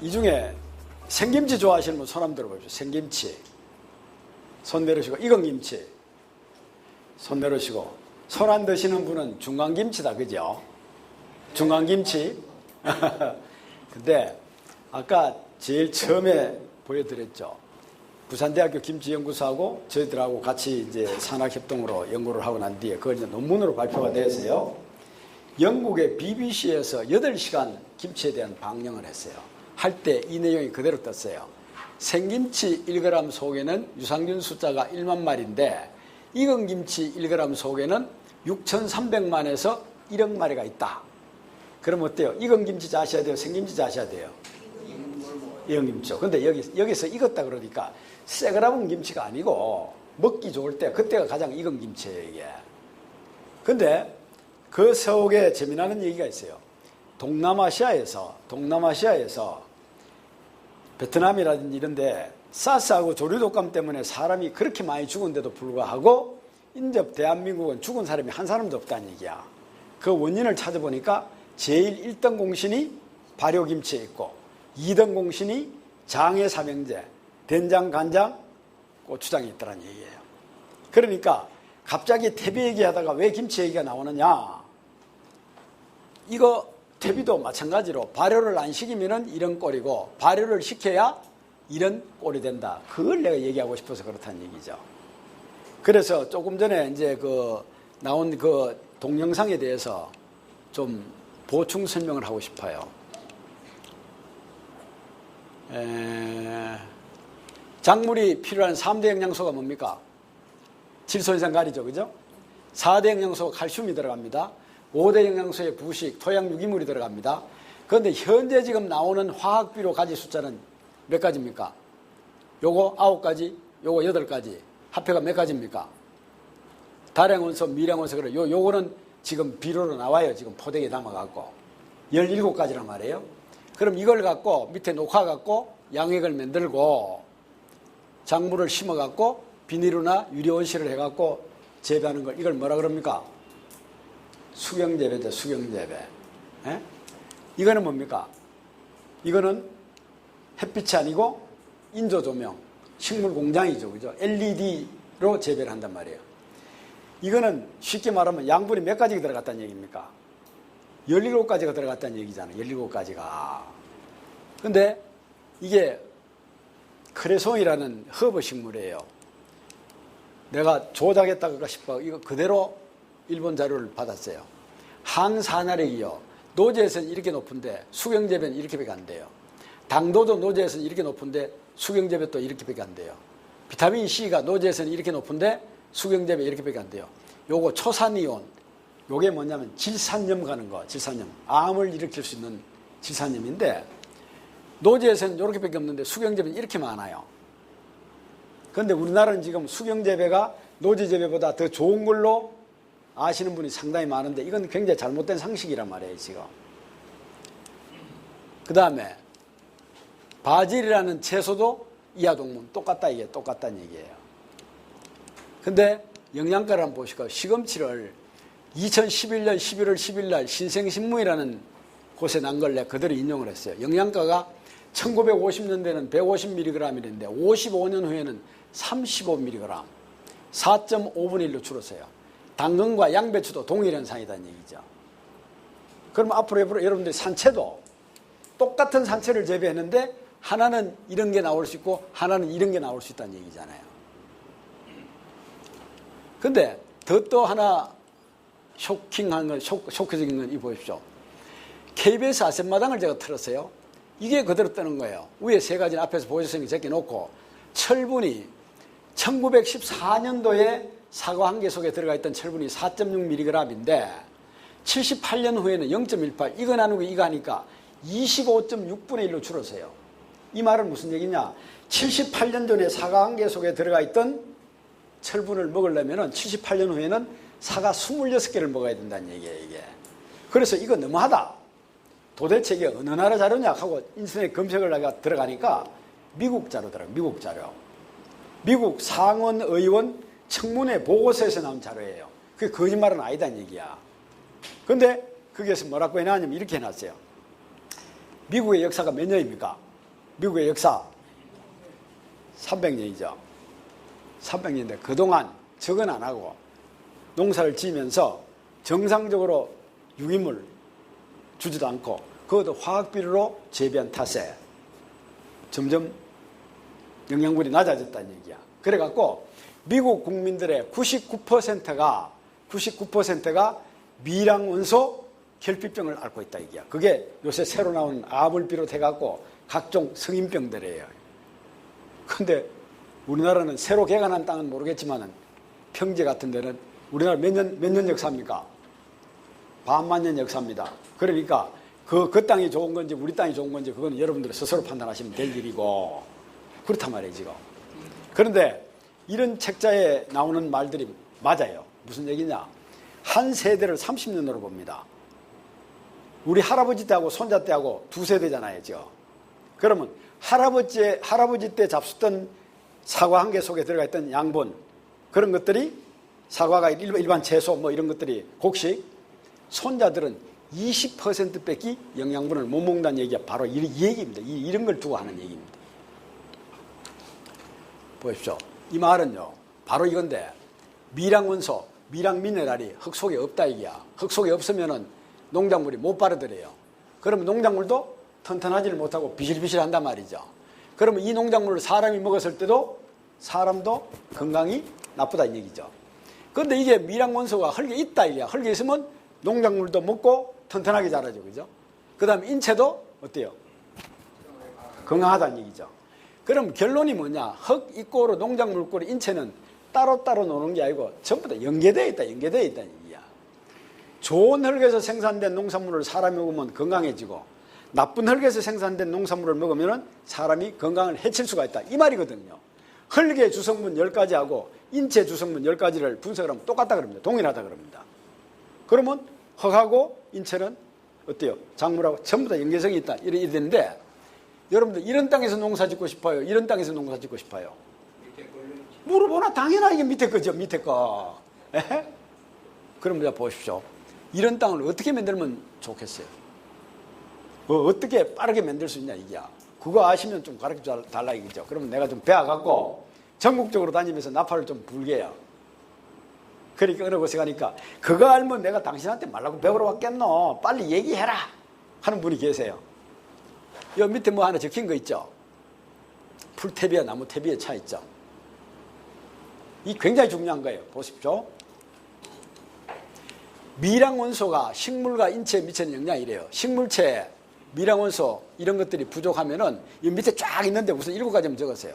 이 중에 생김치 좋아하시는 분 손 한번 들어보십시오. 생김치. 손 내려주시고, 익은 김치. 손 내려주시고, 손 안 드시는 분은 중간김치다, 그죠? 중간김치. 근데 아까 제일 처음에 보여드렸죠. 부산대학교 김치연구소하고 저희들하고 같이 이제 산학협동으로 연구를 하고 난 뒤에 그걸 이제 논문으로 발표가 되었어요. 영국의 BBC에서 8시간 김치에 대한 방영을 했어요. 할 때 이 내용이 그대로 떴어요. 생김치 1g 속에는 유산균 숫자가 1만 마리인데 익은 김치 1g 속에는 6,300만에서 1억 마리가 있다. 그럼 어때요? 익은 김치 자셔야 돼요? 생김치 자셔야 돼요? 익은 김치죠. 근데 여기서 익었다 그러니까 새그라운 김치가 아니고 먹기 좋을 때 그때가 가장 익은 김치예요, 이게. 근데 그 속에 재미나는 얘기가 있어요. 동남아시아에서 베트남이라든지 이런데 사스하고 조류독감 때문에 사람이 그렇게 많이 죽은데도 불구하고 인접 대한민국은 죽은 사람이 한 사람도 없다는 얘기야. 그 원인을 찾아보니까 제일 1등 공신이 발효김치에 있고 2등 공신이 장의 삼형제, 된장, 간장, 고추장이 있더란 얘기예요. 그러니까 갑자기 퇴비 얘기하다가 왜 김치 얘기가 나오느냐. 이거 퇴비도 마찬가지로 발효를 안 시키면은 이런 꼴이고 발효를 시켜야 이런 꼴이 된다. 그걸 내가 얘기하고 싶어서 그렇다는 얘기죠. 그래서 조금 전에 이제 나온 그 동영상에 대해서 좀 보충 설명을 하고 싶어요. 작물이 필요한 3대 영양소가 뭡니까? 질소, 이산, 가리죠, 그죠? 4대 영양소 칼슘이 들어갑니다. 5대 영양소의 부식, 토양, 유기물이 들어갑니다. 그런데 현재 지금 나오는 화학비료 가지 숫자는 몇 가지입니까? 요거 9가지, 요거 8가지. 합해가 몇 가지입니까? 다량원소, 미량원소, 그래. 요거는 지금 비료로 나와요. 지금 포대기에 담아갖고. 17가지란 말이에요. 그럼 이걸 갖고 밑에 녹화갖고 양액을 만들고 작물을 심어갖고 비닐이나 유리온실을 해갖고 재배하는 걸 이걸 뭐라 그럽니까? 수경재배죠. 수경재배. 예? 이거는 뭡니까? 이거는 햇빛이 아니고 인조조명, 식물공장이죠. 그죠? LED로 재배를 한단 말이에요. 이거는 쉽게 말하면 양분이 몇 가지가 들어갔다는 얘기입니까? 17가지가 들어갔다는 얘기잖아요. 17가지가. 근데 이게 크레송이라는 허브 식물이에요. 내가 조작했다가 싶어 이거 그대로 일본 자료를 받았어요. 항산화력이요. 노제에서는 이렇게 높은데 수경재배는 이렇게밖에 안 돼요. 당도도 노제에서는 이렇게 높은데 수경재배 또 이렇게밖에 안 돼요. 비타민 C가 노제에서는 이렇게 높은데 수경재배 이렇게밖에 안 돼요. 요거 초산이온. 요게 뭐냐면 질산염 가는 거. 질산염. 암을 일으킬 수 있는 질산염인데 노제에서는 이렇게밖에 없는데 수경재배는 이렇게 많아요. 그런데 우리나라는 지금 수경재배가 노제재배보다 더 좋은 걸로 아시는 분이 상당히 많은데 이건 굉장히 잘못된 상식이란 말이에요, 지금. 그 다음에 바질이라는 채소도 이하동문 똑같다, 이게 똑같다는 얘기예요. 근데 영양가를 한번 보실까요? 시금치를 2011년 11월 10일 날 신생신문이라는 곳에 난 걸 내가 그대로 인용을 했어요. 영양가가 1950년대는 150mg이랬는데 55년 후에는 35mg, 4.5분의 1로 줄었어요. 당근과 양배추도 동일 현상이라는 얘기죠. 그럼 앞으로 여러분들이 산채도 똑같은 산채를 재배했는데 하나는 이런 게 나올 수 있고 하나는 이런 게 나올 수 있다는 얘기잖아요. 근데 또 하나 쇼킹한 건, 쇼크적인 건 이 보십시오. KBS 아셈마당을 제가 틀었어요. 이게 그대로 뜨는 거예요. 위에 세 가지는 앞에서 보여주신 게 제껴놓고 철분이 1914년도에 사과 한 개 속에 들어가 있던 철분이 4.6mg인데 78년 후에는 0.18 이거 나누고 이거 하니까 25.6분의 1로 줄었어요. 이 말은 무슨 얘기냐? 78년 전에 사과 한 개 속에 들어가 있던 철분을 먹으려면 78년 후에는 사과 26개를 먹어야 된다는 얘기예요, 이게. 그래서 이거 너무하다. 도대체 이게 어느 나라 자료냐 하고 인터넷 검색을 하다가 들어가니까 미국 자료더라고요, 미국 자료. 미국 상원 의원 청문회 보고서에서 나온 자료예요. 그게 거짓말은 아니다는 얘기야. 근데 거기에서 뭐라고 해놨냐면 이렇게 해놨어요. 미국의 역사가 몇 년입니까? 미국의 역사 300년이죠. 300년인데 그동안 적은 안 하고 농사를 지으면서 정상적으로 유기물 주지도 않고 그것도 화학비료로 재배한 탓에 점점 영양분이 낮아졌다는 얘기야. 그래갖고 미국 국민들의 99%가 미량원소 결핍증을 앓고 있다 얘기야. 그게 요새 새로 나온 암을 비롯해갖고 각종 성인병들이에요. 근데 우리나라는 새로 개간한 땅은 모르겠지만은 평지 같은 데는 우리나라 몇 년 역사입니까? 반만 년 역사입니다. 그러니까 그 땅이 좋은 건지 우리 땅이 좋은 건지 그건 여러분들이 스스로 판단하시면 될 일이고 그렇단 말이에요, 지금. 그런데 이런 책자에 나오는 말들이 맞아요. 무슨 얘기냐? 한 세대를 30년으로 봅니다. 우리 할아버지 때하고 손자 때하고 두 세대잖아요, 지금. 그러면 할아버지 때 잡수던 사과 한 개 속에 들어가 있던 양분, 그런 것들이 사과가 일반 채소 뭐 이런 것들이 곡식, 손자들은 20% 뺏기 영양분을 못 먹는다는 얘기가 바로 이 얘기입니다. 이런 걸 두고 하는 얘기입니다. 보십시오. 이 말은요, 바로 이건데, 미량원소, 미량미네랄이 흙 속에 없다 얘기야. 흙 속에 없으면은 농작물이 못 바르더래요. 그러면 농작물도 튼튼하지를 못하고 비실비실한단 말이죠. 그러면 이 농작물을 사람이 먹었을 때도 사람도 건강이 나쁘다는 얘기죠. 그런데 이게 미량원소가 흙에 있다 이게야. 흙에 있으면 농작물도 먹고 튼튼하게 자라죠, 그죠? 그 다음에 인체도 어때요? 건강하다는 얘기죠. 그럼 결론이 뭐냐? 흙 입고로 농작물 입고로 인체는 따로따로 노는 게 아니고 전부 다 연계되어 있다는 얘기야. 좋은 흙에서 생산된 농산물을 사람이 먹으면 건강해지고 나쁜 흙에서 생산된 농산물을 먹으면 사람이 건강을 해칠 수가 있다. 이 말이거든요. 흙의 주성분 10가지하고 인체 주성분 10가지를 분석을 하면 똑같다 그럽니다. 동일하다 그럽니다. 그러면 흙하고 인체는 어때요? 작물하고 전부 다 연계성이 있다. 이래 되는데 여러분들 이런 땅에서 농사 짓고 싶어요? 이런 땅에서 농사 짓고 싶어요? 물어보나? 당연히 이게 밑에 거죠. 밑에 거. 에? 그럼 자 보십시오. 이런 땅을 어떻게 만들면 좋겠어요? 어떻게 빠르게 만들 수 있냐 이게야. 그거 아시면 좀 가르쳐 달라 이거죠. 그러면 내가 좀 배워갖고 전국적으로 다니면서 나팔을 좀 불게 해요. 그러니까 어느 곳에 가니까 그거 알면 내가 당신한테 말라고 배우러 왔겠노. 빨리 얘기해라 하는 분이 계세요. 여기 밑에 뭐 하나 적힌 거 있죠. 풀탭이와 나무탭의 차 있죠. 이 굉장히 중요한 거예요. 보십시오. 미량원소가 식물과 인체에 미치는 영향이 이래요. 식물체에 미량원소 이런 것들이 부족하면은 이 밑에 쫙 있는데 무슨 7가지만 적었어요.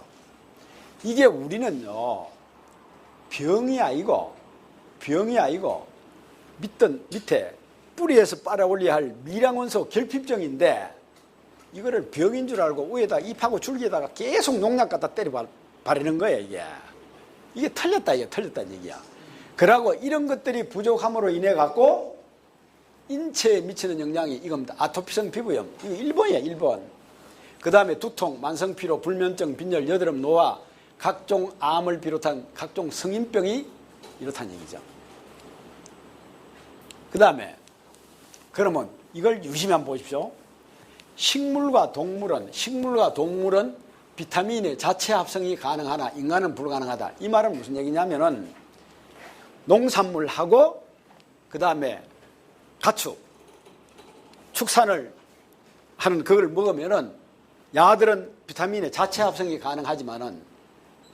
이게 우리는요, 병이 아니고 밑에 뿌리에서 빨아올려야 할 미량원소 결핍증인데 이거를 병인 줄 알고 위에다 잎하고 줄기에다가 계속 농약 갖다 때려 바르는 거예요, 이게. 이게 틀렸다는 얘기야. 그러고 이런 것들이 부족함으로 인해 갖고 인체에 미치는 영향이 이겁니다. 아토피성 피부염. 이거 1번이야, 1번. 그 다음에 두통, 만성피로, 불면증, 빈혈, 여드름, 노화, 각종 암을 비롯한 각종 성인병이 이렇다는 얘기죠. 그 다음에 그러면 이걸 유심히 한번 보십시오. 식물과 동물은 비타민의 자체 합성이 가능하나 인간은 불가능하다. 이 말은 무슨 얘기냐면은 농산물하고 그 다음에 가축, 축산을 하는 그걸 먹으면은 야들은 비타민의 자체 합성이 가능하지만은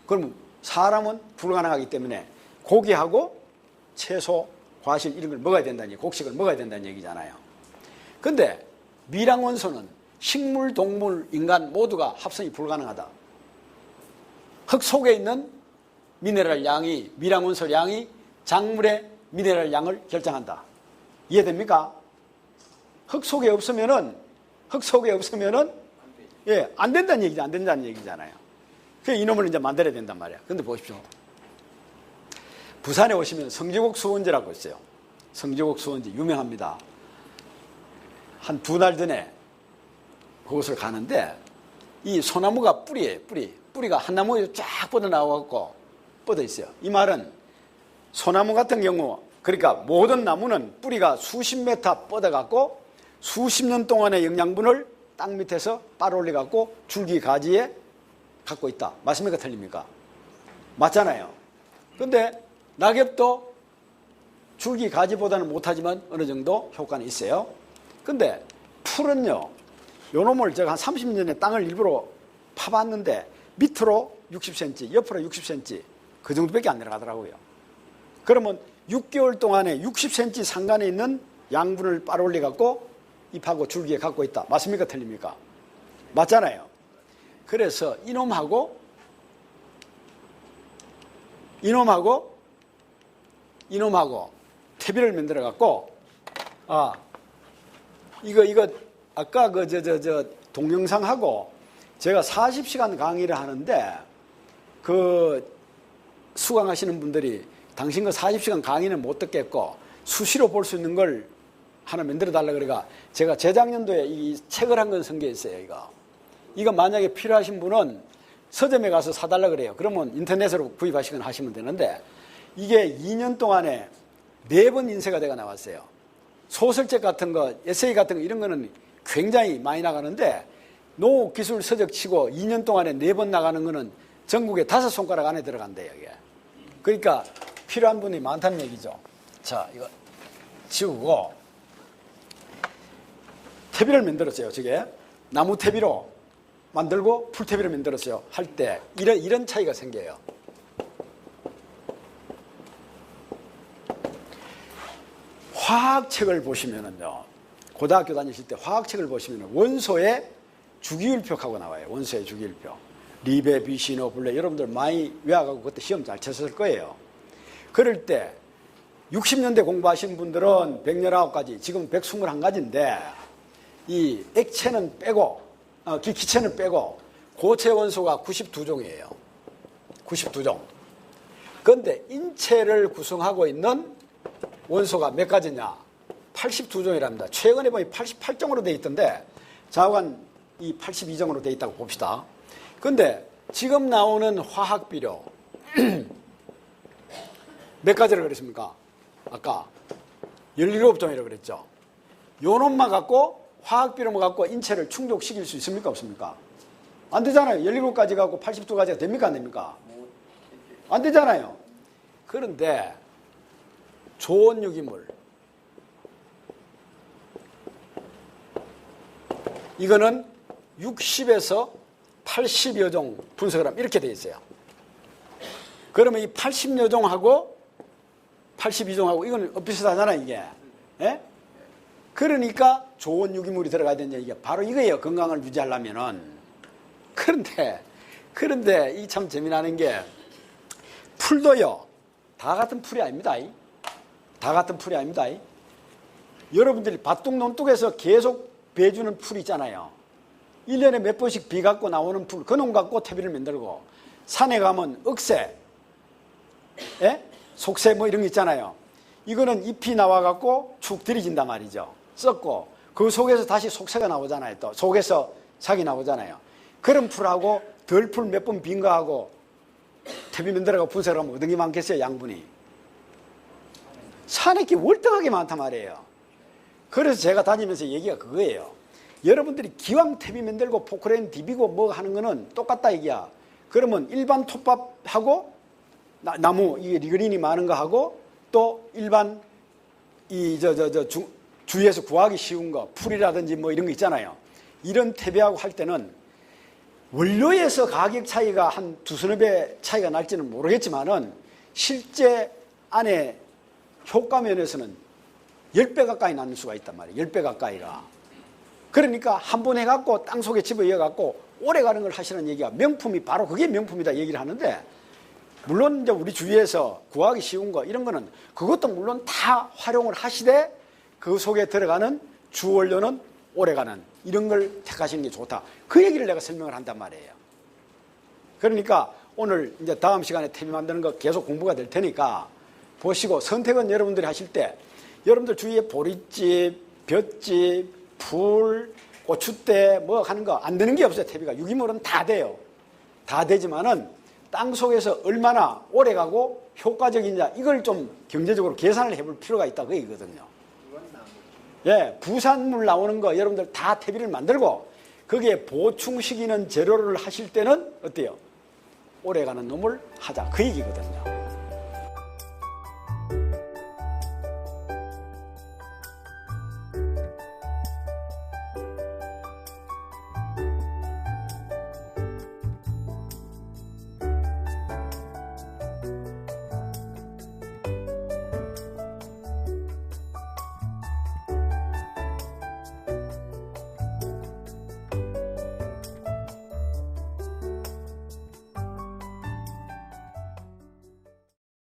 그럼 사람은 불가능하기 때문에 고기하고 채소, 과실 이런 걸 먹어야 된다는 얘기, 곡식을 먹어야 된다는 얘기잖아요. 근데 미량원소는 식물, 동물, 인간 모두가 합성이 불가능하다. 흙 속에 있는 미네랄 양이, 미량원소 양이 작물의 미네랄 양을 결정한다. 이해됩니까? 흙 속에 없으면은 흙 속에 없으면은 안 된다는 얘기죠. 안 된다는 얘기잖아요. 그 이놈을 이제 만들어야 된단 말이야. 근데 보십시오. 부산에 오시면 성지곡 수원지라고 있어요. 성지곡 수원지 유명합니다. 한 2달 전에 그곳을 가는데 이 소나무가 뿌리예요. 뿌리가 한 나무에 쫙 뻗어나와갖고 뻗어 있어요. 이 말은 소나무 같은 경우 그러니까 모든 나무는 뿌리가 수십 메타 뻗어갖고 수십 년 동안의 영양분을 땅 밑에서 빨아올려갖고 줄기 가지에 갖고 있다. 맞습니까? 틀립니까? 맞잖아요. 근데 낙엽도 줄기 가지보다는 못하지만 어느 정도 효과는 있어요. 근데 풀은요, 요 놈을 제가 한 30년에 땅을 일부러 파봤는데 밑으로 60cm, 옆으로 60cm 그 정도밖에 안 내려가더라고요. 그러면 6개월 동안에 60cm 상간에 있는 양분을 빨아올려갖고 잎하고 줄기에 갖고 있다. 맞습니까? 틀립니까? 맞잖아요. 그래서 이놈하고 퇴비를 만들어 갖고 이거 아까 동영상하고 제가 40시간 강의를 하는데 그 수강하시는 분들이 당신 그 40시간 강의는 못 듣겠고 수시로 볼 수 있는 걸 하나 만들어 달라 그래가 제가 재작년도에 이 책을 한 권 선교했어요. 이거 만약에 필요하신 분은 서점에 가서 사달라 그래요. 그러면 인터넷으로 구입하시거나 하시면 되는데 이게 2년 동안에 4번 인쇄가 돼가 나왔어요. 소설책 같은 거, 에세이 같은 거 이런 거는 굉장히 많이 나가는데 농업기술 서적 치고 2년 동안에 4번 나가는 거는 전국에 5손가락 안에 들어간대요. 이게. 그러니까 필요한 분이 많다는 얘기죠. 자, 이거 지우고 퇴비를 만들었어요. 저게 나무 퇴비로 만들고 풀퇴비를 만들었어요. 할 때 이런 차이가 생겨요. 화학책을 보시면은요, 고등학교 다니실 때 화학책을 보시면 원소의 주기율표하고 나와요. 원소의 주기율표. 리베, 비시노, 블레 여러분들 많이 외워가고 그때 시험 잘 쳤을 거예요. 그럴 때 60년대 공부하신 분들은 119가지, 지금 121가지인데 이 액체는 빼고 기체는 빼고 고체 원소가 92종이에요. 92종. 그런데 인체를 구성하고 있는 원소가 몇 가지냐? 82종이랍니다. 최근에 보니 88종으로 되어 있던데 좌우간 이 82종으로 되어 있다고 봅시다. 그런데 지금 나오는 화학비료 몇 가지를 그랬습니까? 아까 17종이라고 그랬죠. 요 놈만 갖고 화학비료만 갖고 인체를 충족시킬 수 있습니까? 없습니까? 안 되잖아요. 17가지 갖고 82가지가 됩니까? 안 됩니까? 안 되잖아요. 그런데 좋은 유기물 이거는 60에서 80여 종 분석을 하면 이렇게 되어 있어요. 그러면 이 80여 종하고 82종하고 이건 비슷하잖아요, 이게. 예? 그러니까 좋은 유기물이 들어가야 되는 얘기가 바로 이거예요. 건강을 유지하려면은. 그런데 이 참 재미나는 게 풀도요. 다 같은 풀이 아닙니다. 다 같은 풀이 아닙니다. 여러분들이 밭둑 논둑에서 계속 배주는 풀이 있잖아요. 1년에 몇 번씩 비 갖고 나오는 풀, 그놈 갖고 퇴비를 만들고 산에 가면 억새, 속새 뭐 이런 거 있잖아요. 이거는 잎이 나와갖고 축 들이진단 말이죠. 썩고 그 속에서 다시 속새가 나오잖아요. 또 속에서 sak이 나오잖아요. 그런 풀하고 덜 풀 몇 번 빈 거하고 퇴비 만들어가고 분석을 하면 어떤 게 많겠어요? 양분이. 산에 게 월등하게 많단 말이에요. 그래서 제가 다니면서 얘기가 그거예요. 여러분들이 기왕 퇴비 만들고 포크레인 디비고 뭐 하는 거는 똑같다 얘기야. 그러면 일반 톱밥하고 나무 이 리그린이 많은 거 하고 또 일반 주위에서 구하기 쉬운 거 풀이라든지 뭐 이런 거 있잖아요. 이런 퇴비하고 할 때는 원료에서 가격 차이가 한 2~3배 차이가 날지는 모르겠지만은 실제 안에 효과 면에서는 10배 가까이 나는 수가 있단 말이에요. 10배 가까이가. 그러니까 한 번 해갖고 땅 속에 집어넣어갖고 오래 가는 걸 하시는 얘기가 명품이 바로 그게 명품이다 얘기를 하는데 물론 이제 우리 주위에서 구하기 쉬운 거 이런 거는 그것도 물론 다 활용을 하시되 그 속에 들어가는 주원료는 오래 가는 이런 걸 택하시는 게 좋다. 그 얘기를 내가 설명을 한단 말이에요. 그러니까 오늘 이제 다음 시간에 TV 만드는 거 계속 공부가 될 테니까 보시고 선택은 여러분들이 하실 때 여러분들 주위에 보릿집, 볏집, 풀, 고추대 뭐 하는 거 안 되는 게 없어요. TV가 유기물은 다 돼요. 다 되지만은 땅 속에서 얼마나 오래 가고 효과적이냐 이걸 좀 경제적으로 계산을 해볼 필요가 있다 그 얘기거든요. 예, 부산물 나오는 거 여러분들 다 TV를 만들고 거기에 보충시키는 재료를 하실 때는 어때요? 오래가는 놈을 하자 그 얘기거든요.